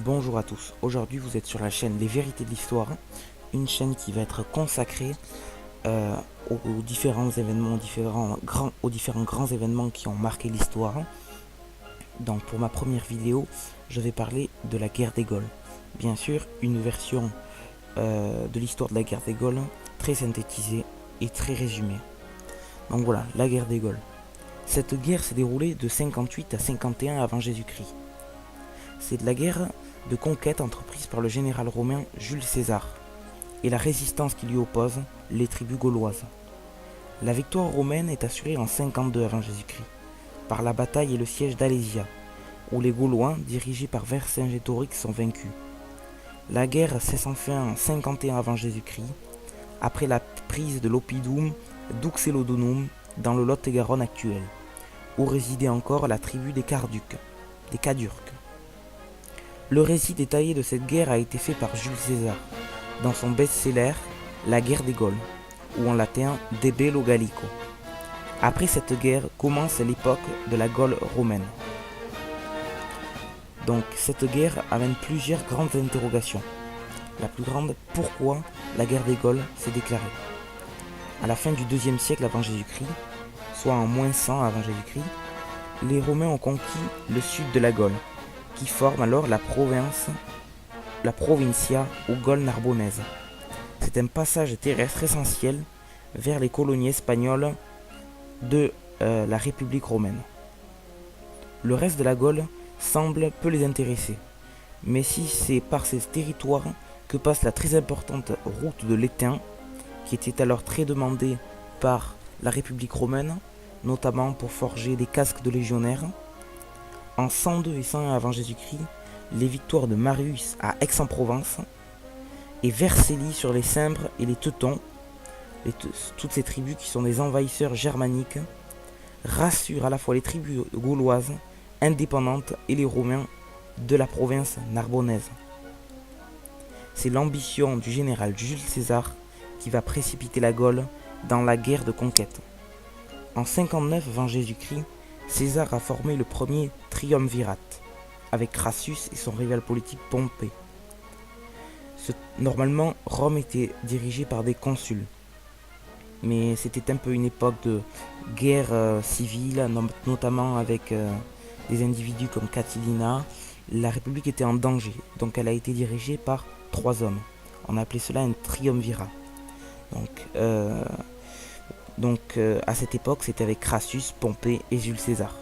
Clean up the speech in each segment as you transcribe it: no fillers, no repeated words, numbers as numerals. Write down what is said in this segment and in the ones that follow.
Bonjour à tous, aujourd'hui vous êtes sur la chaîne Les Vérités de l'Histoire, une chaîne qui va être consacrée aux différents événements, aux différents grands événements qui ont marqué l'histoire. Donc pour ma première vidéo, je vais parler de la guerre des Gaules. Bien sûr, une version de l'histoire de la guerre des Gaules très synthétisée et très résumée. Donc voilà, la guerre des Gaules. Cette guerre s'est déroulée de 58 à 51 avant Jésus-Christ. C'est de la guerre de conquête entreprise par le général romain Jules César et la résistance qui lui oppose, les tribus gauloises. La victoire romaine est assurée en 52 avant Jésus-Christ par la bataille et le siège d'Alésia, où les Gaulois, dirigés par Vercingétorix, sont vaincus. La guerre cesse enfin en 51 avant Jésus-Christ, après la prise de l'oppidum d'Uxellodunum dans le Lot-et-Garonne actuel, où résidait encore la tribu des Cadurques. Le récit détaillé de cette guerre a été fait par Jules César dans son best-seller La guerre des Gaules, ou en latin De Bello Gallico. Après cette guerre commence l'époque de la Gaule romaine. Donc cette guerre amène plusieurs grandes interrogations. La plus grande, pourquoi la guerre des Gaules s'est déclarée? À la fin du 2e siècle avant Jésus-Christ, soit en moins 100 avant Jésus-Christ, les Romains ont conquis le sud de la Gaule, qui forme alors la provincia ou Gaule narbonnaise. C'est un passage terrestre essentiel vers les colonies espagnoles de la République romaine. Le reste de la Gaule semble peu les intéresser, mais si c'est par ces territoires que passe la très importante route de l'Étain, qui était alors très demandée par la République romaine, notamment pour forger des casques de légionnaires. En 102 et 101 avant Jésus-Christ, les victoires de Marius à Aix-en-Provence et Vercelli sur les Cimbres et les Teutons, toutes ces tribus qui sont des envahisseurs germaniques, rassurent à la fois les tribus gauloises indépendantes et les Romains de la province narbonnaise. C'est l'ambition du général Jules César qui va précipiter la Gaule dans la guerre de conquête. En 59 avant Jésus-Christ, César a formé le premier triumvirat, avec Crassus et son rival politique Pompée. Normalement, Rome était dirigée par des consuls, mais c'était un peu une époque de guerre civile, notamment avec des individus comme Catilina. La République était en danger, donc elle a été dirigée par 3 hommes. On appelait cela un triumvirat. Donc à cette époque, c'était avec Crassus, Pompée et Jules César.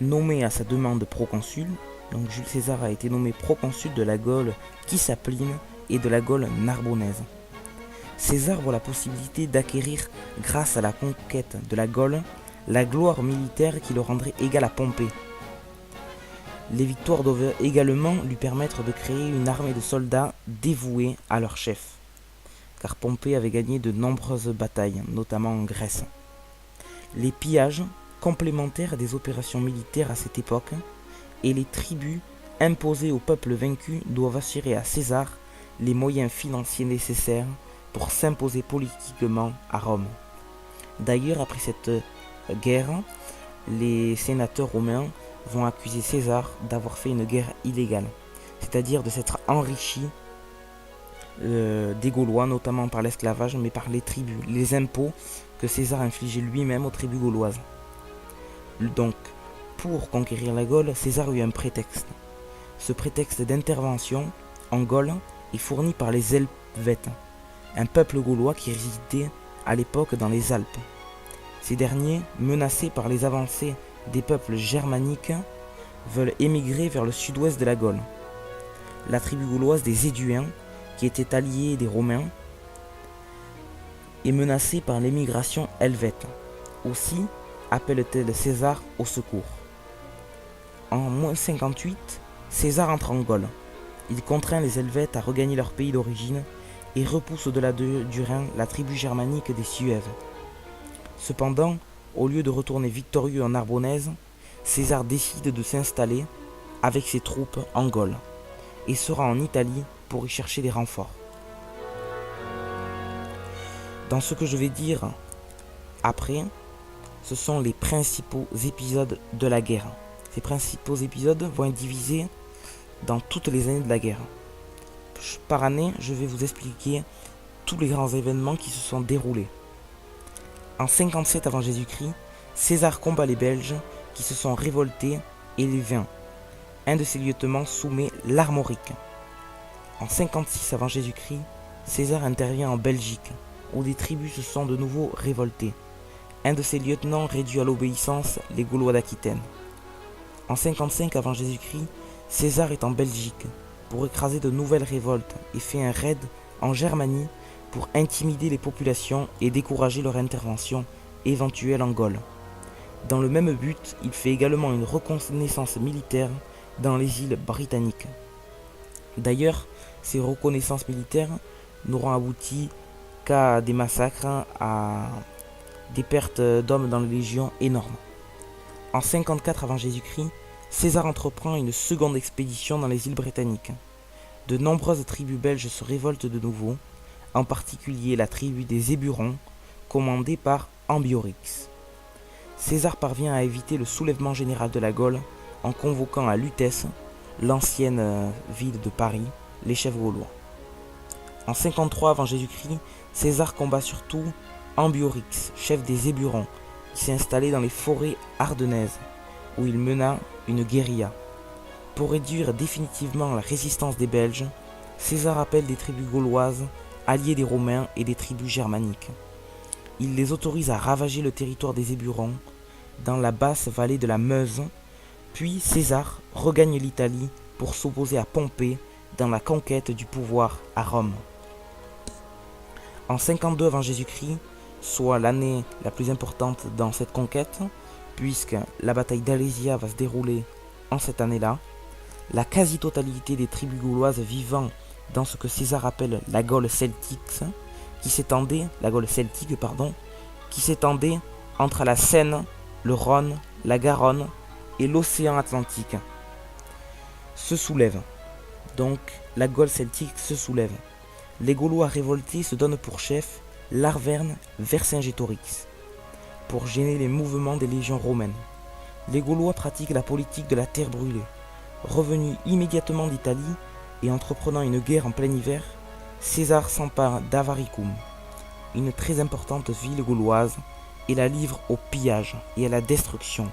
Nommé à sa demande proconsul, donc Jules César a été nommé proconsul de la Gaule Cisalpine et de la Gaule narbonnaise. César voit la possibilité d'acquérir, grâce à la conquête de la Gaule, la gloire militaire qui le rendrait égal à Pompée. Les victoires doivent également lui permettre de créer une armée de soldats dévoués à leur chef, car Pompée avait gagné de nombreuses batailles, notamment en Grèce. Les pillages, complémentaires des opérations militaires à cette époque, et les tribus imposées au peuple vaincu doivent assurer à César les moyens financiers nécessaires pour s'imposer politiquement à Rome. D'ailleurs, après cette guerre, les sénateurs romains vont accuser César d'avoir fait une guerre illégale, c'est-à-dire de s'être enrichi des Gaulois, notamment par l'esclavage, mais par les tribus, les impôts que César infligeait lui-même aux tribus gauloises. Donc, pour conquérir la Gaule, César eut un prétexte. Ce prétexte d'intervention en Gaule est fourni par les Helvètes, un peuple gaulois qui résidait à l'époque dans les Alpes. Ces derniers, menacés par les avancées des peuples germaniques, veulent émigrer vers le sud-ouest de la Gaule. La tribu gauloise des Éduins, qui était alliée des Romains, est menacée par l'émigration helvète. Aussi appelle-t-elle César au secours. En moins 58, César entre en Gaule. Il contraint les Helvètes à regagner leur pays d'origine et repousse au-delà du Rhin la tribu germanique des Suèves. Cependant, au lieu de retourner victorieux en Narbonnaise, César décide de s'installer avec ses troupes en Gaule et sera en Italie pour y chercher des renforts. Dans ce que je vais dire après, ce sont les principaux épisodes de la guerre. Ces principaux épisodes vont être divisés dans toutes les années de la guerre. Par année, je vais vous expliquer tous les grands événements qui se sont déroulés. En 57 avant Jésus-Christ, César combat les Belges qui se sont révoltés et les vainc. Un de ses lieutenants soumet l'Armorique. En 56 avant Jésus-Christ, César intervient en Belgique, où des tribus se sont de nouveau révoltées. Un de ses lieutenants réduit à l'obéissance les Gaulois d'Aquitaine. En 55 avant Jésus-Christ, César est en Belgique pour écraser de nouvelles révoltes et fait un raid en Germanie pour intimider les populations et décourager leur intervention éventuelle en Gaule. Dans le même but, il fait également une reconnaissance militaire dans les îles britanniques. D'ailleurs, ces reconnaissances militaires n'auront abouti qu'à des massacres, à des pertes d'hommes dans les légions énormes. En 54 avant Jésus-Christ, César entreprend une seconde expédition dans les îles britanniques. De nombreuses tribus belges se révoltent de nouveau, en particulier la tribu des Éburons, commandée par Ambiorix. César parvient à éviter le soulèvement général de la Gaule en convoquant à Lutèce, l'ancienne ville de Paris, les chefs gaulois. En 53 avant Jésus-Christ, César combat surtout Ambiorix, chef des Éburons, qui s'est installé dans les forêts ardennaises, où il mena une guérilla. Pour réduire définitivement la résistance des Belges, César appelle des tribus gauloises, alliées des Romains et des tribus germaniques. Il les autorise à ravager le territoire des Éburons, dans la basse vallée de la Meuse, puis César regagne l'Italie pour s'opposer à Pompée dans la conquête du pouvoir à Rome. En 52 avant Jésus-Christ, soit l'année la plus importante dans cette conquête, puisque la bataille d'Alésia va se dérouler en cette année-là, la quasi-totalité des tribus gauloises vivant dans ce que César appelle la Gaule celtique, qui s'étendait entre la Seine, le Rhône, la Garonne et l'océan Atlantique, se soulève. Donc la Gaule celtique se soulève. Les Gaulois révoltés se donnent pour chef l'Arverne Vercingétorix, pour gêner les mouvements des légions romaines. Les Gaulois pratiquent la politique de la terre brûlée. Revenu immédiatement d'Italie et entreprenant une guerre en plein hiver, César s'empare d'Avaricum, une très importante ville gauloise, et la livre au pillage et à la destruction.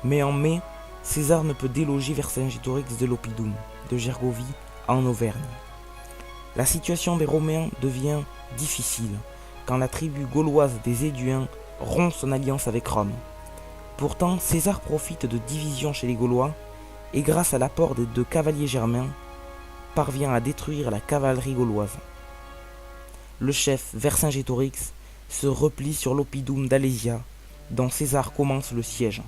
Mais en mai, César ne peut déloger Vercingétorix de l'Oppidum, de Gergovie, en Auvergne. La situation des Romains devient difficile quand la tribu gauloise des Éduins rompt son alliance avec Rome. Pourtant, César profite de divisions chez les Gaulois et grâce à l'apport de cavaliers germains, parvient à détruire la cavalerie gauloise. Le chef Vercingétorix se replie sur l'oppidum d'Alésia, dont César commence le siège.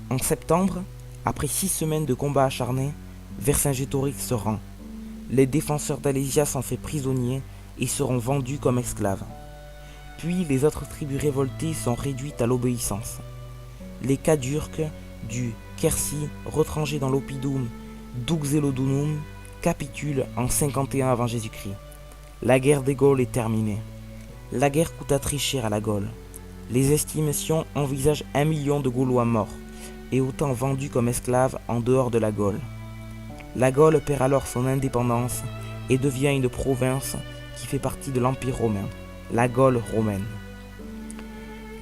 En septembre, après 6 semaines de combats acharnés, Vercingétorix se rend. Les défenseurs d'Alésia sont faits prisonniers et seront vendus comme esclaves. Puis les autres tribus révoltées sont réduites à l'obéissance. Les Cadurques du Quercy, retranchés dans l'oppidum d'Uxellodunum, capitulent en 51 avant Jésus-Christ. La guerre des Gaules est terminée. La guerre coûta très cher à la Gaule. Les estimations envisagent 1 million de Gaulois morts et autant vendus comme esclaves en dehors de la Gaule. La Gaule perd alors son indépendance et devient une province qui fait partie de l'Empire romain, la Gaule romaine.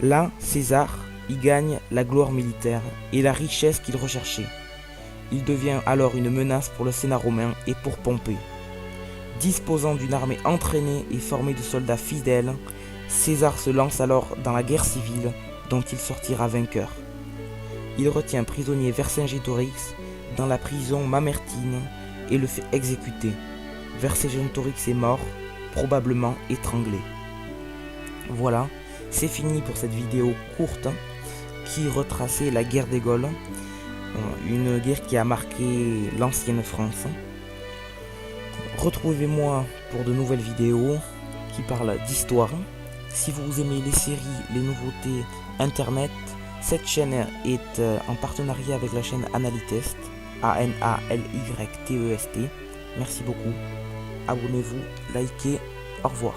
Là, César y gagne la gloire militaire et la richesse qu'il recherchait. Il devient alors une menace pour le Sénat romain et pour Pompée. Disposant d'une armée entraînée et formée de soldats fidèles, César se lance alors dans la guerre civile dont il sortira vainqueur. Il retient prisonnier Vercingétorix dans la prison Mamertine et le fait exécuter. Vercingétorix est mort, probablement étranglé. Voilà, c'est fini pour cette vidéo courte qui retraçait la guerre des Gaules, une guerre qui a marqué l'ancienne France. Retrouvez-moi pour de nouvelles vidéos qui parlent d'histoire. Si vous aimez les séries, les nouveautés internet, cette chaîne est en partenariat avec la chaîne Analytest, ANALYTEST. Merci beaucoup. Abonnez-vous, likez, au revoir.